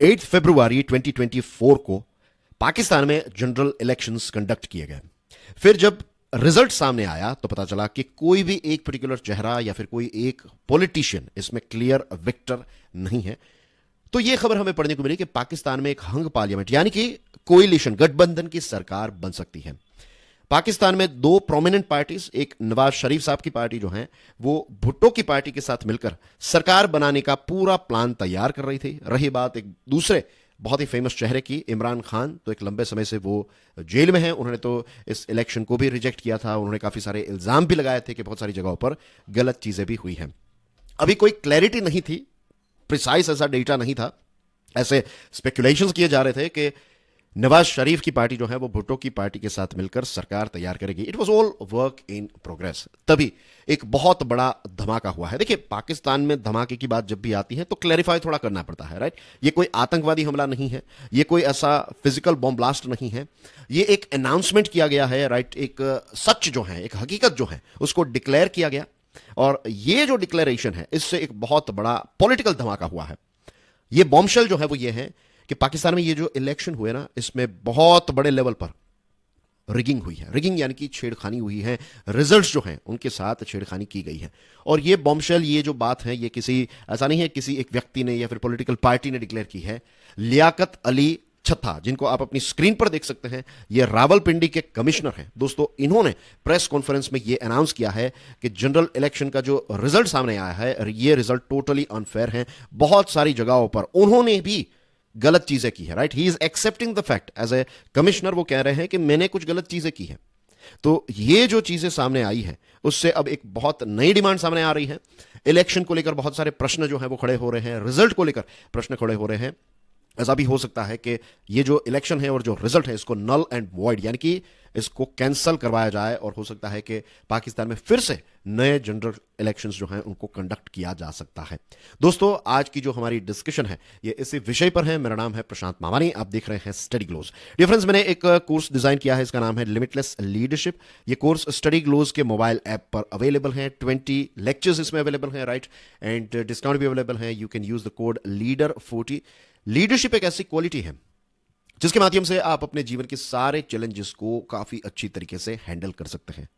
8 फरवरी 2024 को पाकिस्तान में general elections conduct किए गए। फिर जब रिजल्ट सामने आया तो पता चला कि कोई भी एक पर्टिकुलर चेहरा या फिर कोई एक पॉलिटिशियन इसमें क्लियर विक्टर नहीं है। तो यह खबर हमें पढ़ने को मिली कि पाकिस्तान में एक हंग पार्लियामेंट यानी कि कोएलिशन गठबंधन की सरकार बन सकती है। पाकिस्तान में दो प्रोमिनेंट पार्टीज, एक नवाज शरीफ साहब की पार्टी जो है वो भुट्टो की पार्टी के साथ मिलकर सरकार बनाने का पूरा प्लान तैयार कर रही थी। रही बात एक दूसरे बहुत ही फेमस चेहरे की, इमरान खान, तो एक लंबे समय से वो जेल में हैं। उन्होंने तो इस इलेक्शन को भी रिजेक्ट किया था। उन्होंने काफी सारे इल्जाम भी लगाए थे कि बहुत सारी जगहों पर गलत चीजें भी हुई हैं। अभी कोई क्लैरिटी नहीं थी, प्रिसाइज ऐसा डेटा नहीं था। ऐसे स्पेकुलेशंस किए जा रहे थे कि नवाज शरीफ की पार्टी जो है वो भुट्टो की पार्टी के साथ मिलकर सरकार तैयार करेगी। It was all work in progress. तभी एक बहुत बड़ा धमाका हुआ है। देखिए, पाकिस्तान में धमाके की बात जब भी आती है तो क्लैरिफाई थोड़ा करना पड़ता है, राइट। ये कोई आतंकवादी हमला नहीं है, ये कोई ऐसा फिजिकल बॉम्ब ब्लास्ट नहीं है। ये एक अनाउंसमेंट किया गया है, राइट। एक सच जो है, एक हकीकत जो है, उसको डिक्लेयर किया गया। और ये जो डिक्लेरेशन है, इससे एक बहुत बड़ा पॉलिटिकल धमाका हुआ है। ये बॉम्बशेल जो है वो ये है कि पाकिस्तान में ये जो इलेक्शन हुए ना, इसमें बहुत बड़े लेवल पर रिगिंग हुई है। रिगिंग यानी कि छेड़खानी हुई है। रिजल्ट्स जो हैं उनके साथ छेड़खानी की गई है। और ये बॉम्बशेल, ये जो बात है, ये किसी ऐसा नहीं है किसी एक व्यक्ति ने या फिर पॉलिटिकल पार्टी ने डिक्लेयर की है। लियाकत अली छत्ता, जिनको आप अपनी स्क्रीन पर देख सकते हैं, ये रावलपिंडी के कमिश्नर हैं। दोस्तों, इन्होंने प्रेस कॉन्फ्रेंस में ये अनाउंस किया है कि जनरल इलेक्शन का जो रिजल्ट सामने आया है, ये रिजल्ट टोटली अनफेयर है। बहुत सारी जगहों पर उन्होंने भी गलत चीजें की है, right. He is accepting the fact as a commissioner. वो कह रहे हैं कि मैंने कुछ गलत चीजें की हैं। तो ये जो चीजें सामने आई है, उससे अब एक बहुत नई डिमांड सामने आ रही है। इलेक्शन को लेकर बहुत सारे प्रश्न जो है वो खड़े हो रहे हैं। रिजल्ट को लेकर प्रश्न खड़े हो रहे हैं। ऐसा भी हो सकता है कि ये जो इलेक्शन है और जो रिजल्ट है, इसको नल एंड वॉइड यानी कि इसको कैंसिल करवाया जाए। और हो सकता है कि पाकिस्तान में फिर से नए जनरल इलेक्शंस जो हैं उनको कंडक्ट किया जा सकता है। दोस्तों, आज की जो हमारी डिस्कशन है ये इसी विषय पर है। मेरा नाम है प्रशांत मावानी, आप देख रहे हैं स्टडी ग्लोज। डियर फ्रेंड्स, मैंने एक कोर्स डिजाइन किया है, इसका नाम है लिमिटलेस लीडरशिप। ये कोर्स स्टडी ग्लोज के मोबाइल ऐप पर अवेलेबल है। 20 लेक्चर्स इसमें अवेलेबल हैं, राइट। एंड डिस्काउंट भी अवेलेबल है। You can use the code leader forty. Leadership एक ऐसी क्वालिटी है जिसके माध्यम से आप अपने जीवन के सारे चैलेंजेस को काफी अच्छी तरीके से हैंडल कर सकते हैं।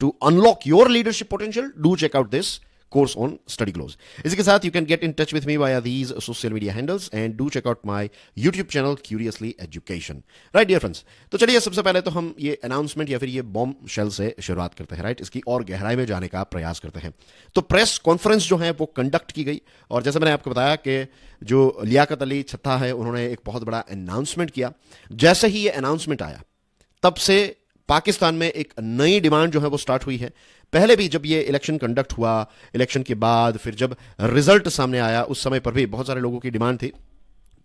To unlock your leadership potential, do check out this course on Study Glows. इसी के साथ you can get in touch with me via these social media handles and do check out my YouTube channel Curiously Education. Right dear friends, तो चलिए सबसे पहले तो हम ये अनाउंसमेंट या फिर ये बॉम्ब शेल से शुरुआत करते हैं, राइट। इसकी और गहराई में जाने का प्रयास करते हैं। तो प्रेस कॉन्फ्रेंस जो है वो कंडक्ट की गई और जैसे मैंने आपको बताया कि जो लियाकत अली छत्ता है, उन्होंने एक बहुत बड़ा अनाउंसमेंट किया। जैसे ही ये अनाउंसमेंट आया, तब से पाकिस्तान में एक नई डिमांड जो है वो स्टार्ट हुई है। पहले भी जब ये इलेक्शन कंडक्ट हुआ, इलेक्शन के बाद फिर जब रिजल्ट सामने आया, उस समय पर भी बहुत सारे लोगों की डिमांड थी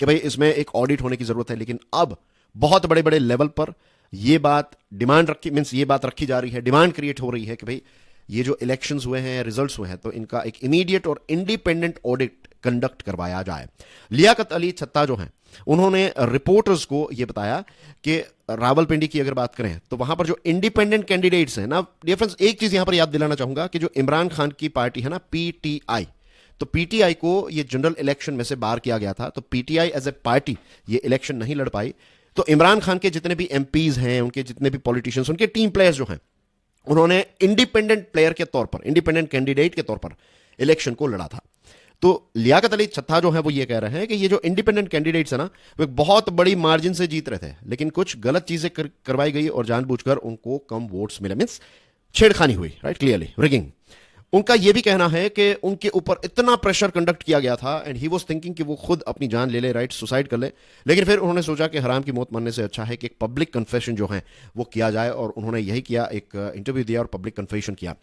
कि भाई इसमें एक ऑडिट होने की जरूरत है। लेकिन अब बहुत बड़े बड़े लेवल पर ये बात डिमांड रखी, मींस ये बात रखी जा रही है, डिमांड क्रिएट हो रही है कि भाई ये जो इलेक्शंस हुए हैं, रिजल्ट्स हुए हैं, तो इनका एक इमीडिएट और इंडिपेंडेंट ऑडिट कंडक्ट करवाया जाए। लियाकत अली छत्ता जो हैं, उन्होंने रिपोर्टर्स को यह बताया कि रावलपिंडी की अगर बात करें तो वहां पर जो इंडिपेंडेंट कैंडिडेट्स हैं ना, डियर फ्रेंड्स, एक चीज यहां पर याद दिलाना चाहूंगा कि जो इमरान खान की पार्टी है ना, पीटीआई, तो पीटीआई को ये जनरल इलेक्शन में से बाहर किया गया था। तो पीटीआई एज ए पार्टी ये इलेक्शन नहीं लड़ पाई। तो इमरान खान के जितने भी एमपीज हैं, उनके जितने भी पॉलिटिशियंस, उनके टीम प्लेयर्स जो हैं, उन्होंने इंडिपेंडेंट प्लेयर के तौर पर, इंडिपेंडेंट कैंडिडेट के तौर पर इलेक्शन को लड़ा था। तो लियाकत अली छत्ता जो है वो ये कह रहे हैं कि ये जो इंडिपेंडेंट कैंडिडेट्स है ना, वो एक बहुत बड़ी मार्जिन से जीत रहे थे, लेकिन कुछ गलत चीजें करवाई गई और जानबूझकर उनको कम वोट्स मिले, मींस छेड़खानी हुई, राइट, क्लियरली रिगिंग। उनका यह भी कहना है कि उनके ऊपर इतना प्रेशर कंडक्ट किया गया था एंड ही वाज थिंकिंग कि वो खुद अपनी जान ले ले, राइट, सुसाइड कर ले। लेकिन फिर उन्होंने सोचा कि हराम की मौत मरने से अच्छा है कि एक पब्लिक कन्फेशन जो है वो किया जाए, और उन्होंने यही किया, एक इंटरव्यू दिया और पब्लिक कन्फेशन किया।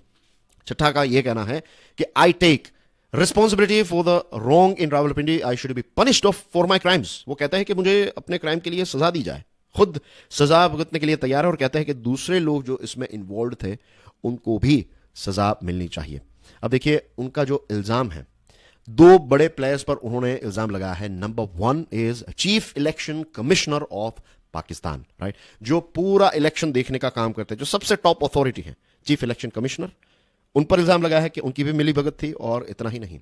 छठा का यह कहना है कि I take responsibility for the wrong in Rawalpindi, I should be punished off for my crimes. वो कहते हैं कि मुझे अपने क्राइम के लिए सजा दी जाए, खुद सजा भुगतने के लिए तैयार है, और कहते हैं कि दूसरे लोग जो इसमें इन्वॉल्व थे उनको भी सजा मिलनी चाहिए। अब देखिए, उनका जो इल्जाम है, दो बड़े प्लेयर्स पर उन्होंने इल्जाम लगाया है। Number 1 is chief election commissioner of Pakistan, right, जो पूरा इलेक्शन देखने का काम करते हैं, जो सबसे टॉप अथॉरिटी है, चीफ इलेक्शन कमिश्नर। उन पर इल्जाम लगाया है कि उनकी भी मिली भगत थी। और इतना ही नहीं,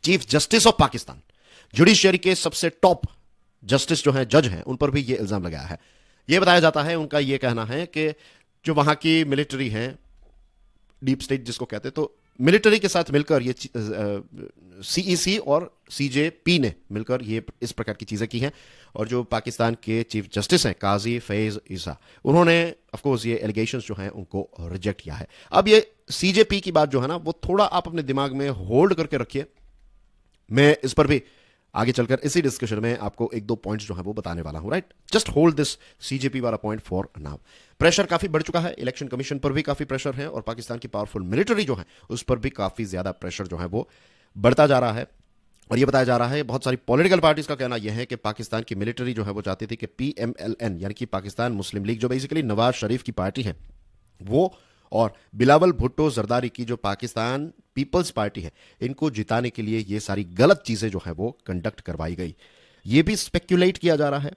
chief justice of Pakistan, judiciary के सबसे टॉप जस्टिस जो है, जज हैं, उन पर भी ये इल्जाम लगाया है। ये बताया जाता है, उनका ये कहना है कि जो वहां की मिलिट्री है, डीप स्टेट जिसको कहते हैं, तो मिलिट्री के साथ मिलकर ये सीईसी और सीजेपी ने मिलकर ये इस प्रकार की चीजें की हैं। और जो पाकिस्तान के चीफ जस्टिस हैं काजी फैज ईसा, उन्होंने ऑफ कोर्स ये एलिगेशंस जो हैं उनको रिजेक्ट किया है। अब ये सीजेपी की बात जो है ना, वो थोड़ा आप अपने दिमाग में होल्ड करके रखिए, मैं इस पर भी आगे चलकर इसी डिस्कशन में आपको एक दो पॉइंट्स जो है वो बताने वाला हूं। Right, just hold this CJP वाला पॉइंट फॉर नाउ। प्रेशर काफी बढ़ चुका है, इलेक्शन कमीशन पर भी काफी प्रेशर है, और पाकिस्तान की पावरफुल मिलिट्री जो है उस पर भी काफी ज्यादा प्रेशर जो है वो बढ़ता जा रहा है। और ये बताया जा रहा है, बहुत सारी पॉलिटिकल पार्टीज का कहना यह है कि पाकिस्तान की मिलिट्री जो है वो चाहती थी कि पीएमएलएन यानी कि पाकिस्तान मुस्लिम लीग, जो बेसिकली नवाज शरीफ की पार्टी है, वो और बिलावल भुट्टो जरदारी की जो पाकिस्तान पीपल्स पार्टी है, इनको जिताने के लिए ये सारी गलत चीजें जो है वो कंडक्ट करवाई गई। ये भी स्पेक्यूलेट किया जा रहा है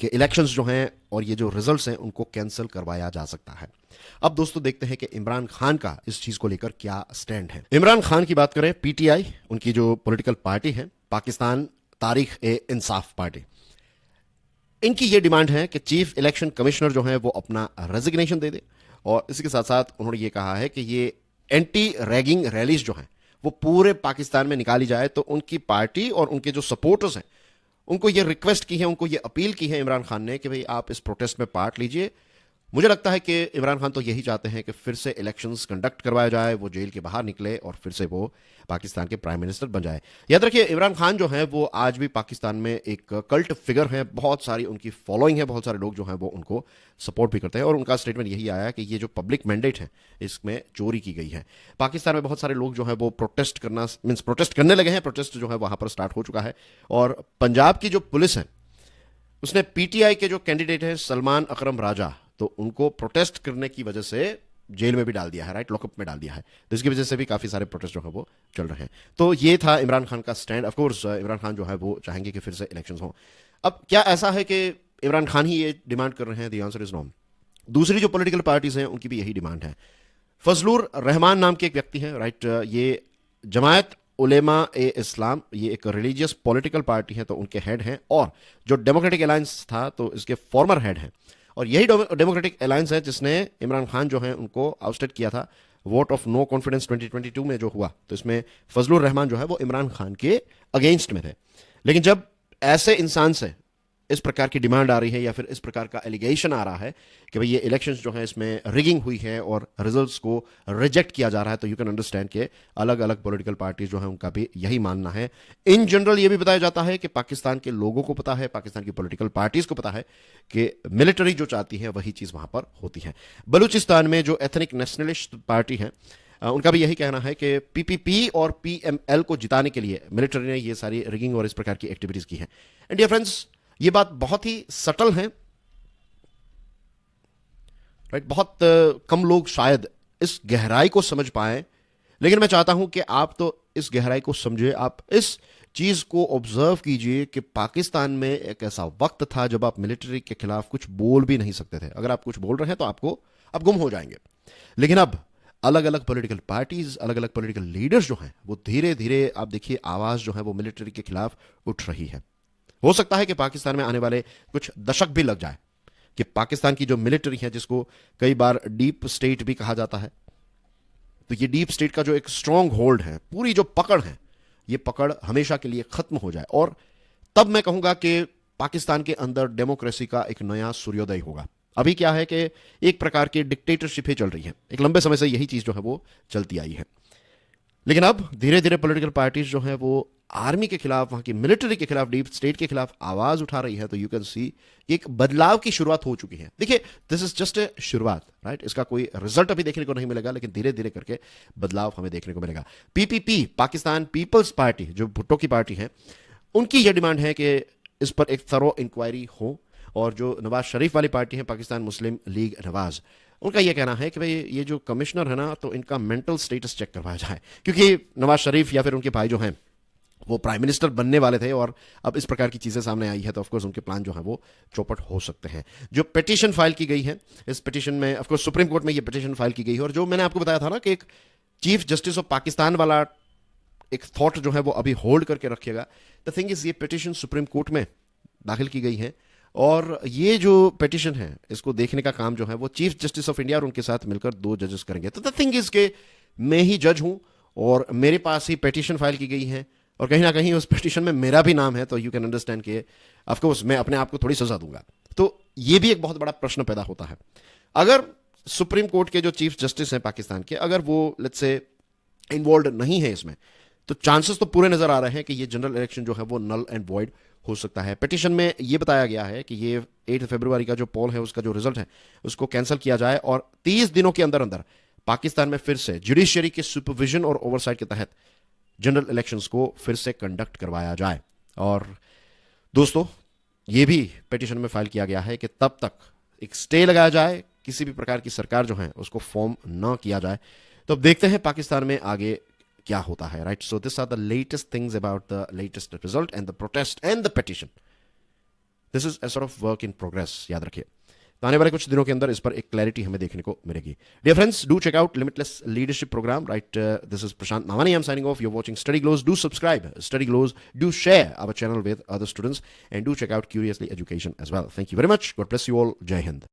कि इलेक्शंस जो हैं और ये जो रिजल्ट्स हैं उनको कैंसिल करवाया जा सकता है। अब दोस्तों देखते हैं कि इमरान खान का इस चीज को लेकर क्या स्टैंड है। इमरान खान की बात करें, पीटीआई उनकी जो पॉलिटिकल पार्टी है, पाकिस्तान तारीख ए इंसाफ पार्टी, इनकी ये डिमांड है कि चीफ इलेक्शन कमिश्नर जो है वो अपना रेजिग्नेशन दे दे। और इसी के साथ साथ उन्होंने ये कहा है कि ये एंटी रैगिंग रैलीज जो हैं वो पूरे पाकिस्तान में निकाली जाए। तो उनकी पार्टी और उनके जो सपोर्टर्स हैं उनको ये रिक्वेस्ट की है, उनको ये अपील की है इमरान खान ने कि भाई आप इस प्रोटेस्ट में पार्ट लीजिए। मुझे लगता है कि इमरान खान तो यही चाहते हैं कि फिर से इलेक्शंस कंडक्ट करवाया जाए, वो जेल के बाहर निकले और फिर से वो पाकिस्तान के प्राइम मिनिस्टर बन जाए। याद रखिए, इमरान खान जो है वो आज भी पाकिस्तान में एक कल्ट फिगर है, बहुत सारी उनकी फॉलोइंग है, बहुत सारे लोग जो हैं वो उनको सपोर्ट भी करते हैं। और उनका स्टेटमेंट यही आया कि ये जो पब्लिक मैंडेट है इसमें चोरी की गई है। पाकिस्तान में बहुत सारे लोग जो है वो प्रोटेस्ट करने लगे हैं, प्रोटेस्ट जो है वहां पर स्टार्ट हो चुका है। और पंजाब की जो पुलिस है उसने पीटीआई के जो कैंडिडेट हैं सलमान अकरम राजा, तो उनको प्रोटेस्ट करने की वजह से जेल में भी डाल दिया है, राइट, लॉकअप में डाल दिया है। तो इसकी वजह से भी काफी सारे प्रोटेस्ट जो है वो चल रहे हैं। तो ये था इमरान खान का stand. Of course Imran Khan जो है वो चाहेंगे कि फिर से इलेक्शंस हो। अब क्या ऐसा है कि इमरान खान ही ये डिमांड कर रहे हैं? The answer is no. दूसरी जो पॉलिटिकल पार्टीज हैं उनकी भी यही डिमांड है। फजलुर रहमान नाम के एक व्यक्ति हैं, राइट, ये जमायत उलेमा ए इस्लाम, ये एक रिलीजियस पॉलिटिकल पार्टी है, तो उनके हेड हैं। और जो डेमोक्रेटिक अलायंस था तो इसके फॉर्मर हेड हैं। और यही डेमोक्रेटिक अलायंस है जिसने इमरान खान जो है उनको आउटस्टेड किया था वोट ऑफ नो कॉन्फिडेंस 2022 में जो हुआ। तो इसमें फजलुर रहमान जो है वो इमरान खान के अगेंस्ट में थे। लेकिन जब ऐसे इंसान से इस प्रकार की डिमांड आ रही है या फिर इस प्रकार का एलिगेशन आ रहा है कि भाई ये इलेक्शंस जो है इसमें रिगिंग हुई है और रिजल्ट्स को रिजेक्ट किया जा रहा है, तो यू कैन अंडरस्टैंड कि अलग अलग पॉलिटिकल पार्टीज जो है उनका भी यही मानना है। इन जनरल ये भी बताया जाता है कि पाकिस्तान के लोगों को पता है, पाकिस्तान की पॉलिटिकल पार्टीज को पता है कि मिलिट्री जो चाहती है वही चीज वहां पर होती है। बलूचिस्तान में जो एथनिक नेशनलिस्ट पार्टी है उनका भी यही कहना है कि पीपीपी और पीएमएल को जिताने के लिए मिलिट्री ने ये सारी रिगिंग और इस प्रकार की एक्टिविटीज की है। एंड डियर फ्रेंड्स, ये बात बहुत ही सटल है, राइट, बहुत कम लोग शायद इस गहराई को समझ पाए, लेकिन मैं चाहता हूं कि आप तो इस गहराई को समझे। आप इस चीज को ऑब्जर्व कीजिए कि पाकिस्तान में एक ऐसा वक्त था जब आप मिलिट्री के खिलाफ कुछ बोल भी नहीं सकते थे। अगर आप कुछ बोल रहे हैं तो आप गुम हो जाएंगे। लेकिन अब अलग अलग पॉलिटिकल पार्टीज, अलग अलग पॉलिटिकल लीडर्स जो हैं वो धीरे धीरे, आप देखिए, आवाज जो है वो मिलिट्री के खिलाफ उठ रही है। हो सकता है कि पाकिस्तान में आने वाले कुछ दशक भी लग जाए कि पाकिस्तान की जो मिलिट्री है, जिसको कई बार डीप स्टेट भी कहा जाता है, तो ये डीप स्टेट का जो एक स्ट्रांग होल्ड है, पूरी जो पकड़ है, ये पकड़ हमेशा के लिए खत्म हो जाए। और तब मैं कहूंगा कि पाकिस्तान के अंदर डेमोक्रेसी का एक नया सूर्योदय होगा। अभी क्या है कि एक प्रकार की डिक्टेटरशिप ही चल रही है, एक लंबे समय से यही चीज जो है वो चलती आई है। लेकिन अब धीरे धीरे पॉलिटिकल पार्टीज जो है वो आर्मी के खिलाफ, वहां की मिलिट्री के खिलाफ, डीप स्टेट के खिलाफ आवाज उठा रही है। तो यू कैन सी एक बदलाव की शुरुआत हो चुकी है। देखिए, दिस इज जस्ट ए शुरुआत, राइट, इसका कोई रिजल्ट अभी देखने को नहीं मिलेगा, लेकिन धीरे धीरे करके बदलाव हमें देखने को मिलेगा। पीपीपी, पाकिस्तान पीपल्स पार्टी, जो भुट्टो की पार्टी है, उनकी यह डिमांड है कि इस पर एक थरो इंक्वायरी हो। और जो नवाज शरीफ वाली पार्टी है, पाकिस्तान मुस्लिम लीग नवाज, उनका यह कहना है कि भाई ये जो कमिश्नर है ना, तो इनका मेंटल स्टेटस चेक करवाया जाए, क्योंकि नवाज शरीफ या फिर उनके भाई जो हैं वो प्राइम मिनिस्टर बनने वाले थे और अब इस प्रकार की चीजें सामने आई है, तो ऑफकोर्स उनके प्लान जो है वो चौपट हो सकते हैं। जो पिटीशन फाइल की गई है, इस पिटीशन में ऑफकोर्स सुप्रीम कोर्ट में ये पिटीशन फाइल की गई है। और जो मैंने आपको बताया था ना कि एक चीफ जस्टिस ऑफ पाकिस्तान वाला एक थॉट जो है वो अभी होल्ड करके रखिएगा। द थिंग इज, ये पिटीशन सुप्रीम कोर्ट में दाखिल की गई हैं और ये जो पिटिशन है इसको देखने का काम जो है वो चीफ जस्टिस ऑफ इंडिया और उनके साथ मिलकर 2 जजेस करेंगे। तो द थिंग इज के मैं ही जज हूं और मेरे पास ही पिटिशन फाइल की गई है और कहीं ना कहीं उस पिटिशन में मेरा भी नाम है, तो यू कैन अंडरस्टैंड कि ऑफकोर्स मैं अपने आप को थोड़ी सजा दूंगा। तो ये भी एक बहुत बड़ा प्रश्न पैदा होता है। अगर सुप्रीम कोर्ट के जो चीफ जस्टिस हैं पाकिस्तान के, अगर वो लेट्स से इन्वॉल्व नहीं है इसमें, तो चांसेस तो पूरे नजर आ रहे हैं कि ये जनरल इलेक्शन जो है वो नल एंड वॉइड हो सकता है। पिटिशन में ये बताया गया है कि ये 8 फरवरी का जो पोल है उसका जो रिजल्ट है उसको कैंसिल किया जाए और 30 दिनों के अंदर अंदर पाकिस्तान में फिर से जुडिशियरी के सुपरविजन और ओवरसाइट के तहत जनरल इलेक्शंस को फिर से कंडक्ट करवाया जाए। और दोस्तों ये भी पिटिशन में फाइल किया गया है कि तब तक एक स्टे लगाया जाए, किसी भी प्रकार की सरकार जो है उसको फॉर्म न किया जाए। तो अब देखते हैं पाकिस्तान में आगे क्या होता है, right. So this are the latest things about the latest result and the protest and the petition. This is a sort of work in progress, याद रखिए। तो आने वाले कुछ दिनों के अंदर इस पर एक क्लैरिटी हमें देखने को मिलेगी। Dear friends, do check out limitless leadership program, right. This is Prashant Mawani, I am signing off. You are watching Study Glows. Do subscribe Study Glows, do share our channel with other students and do check out curiously education as well. Thank you very much, God bless you all, जय हिंद।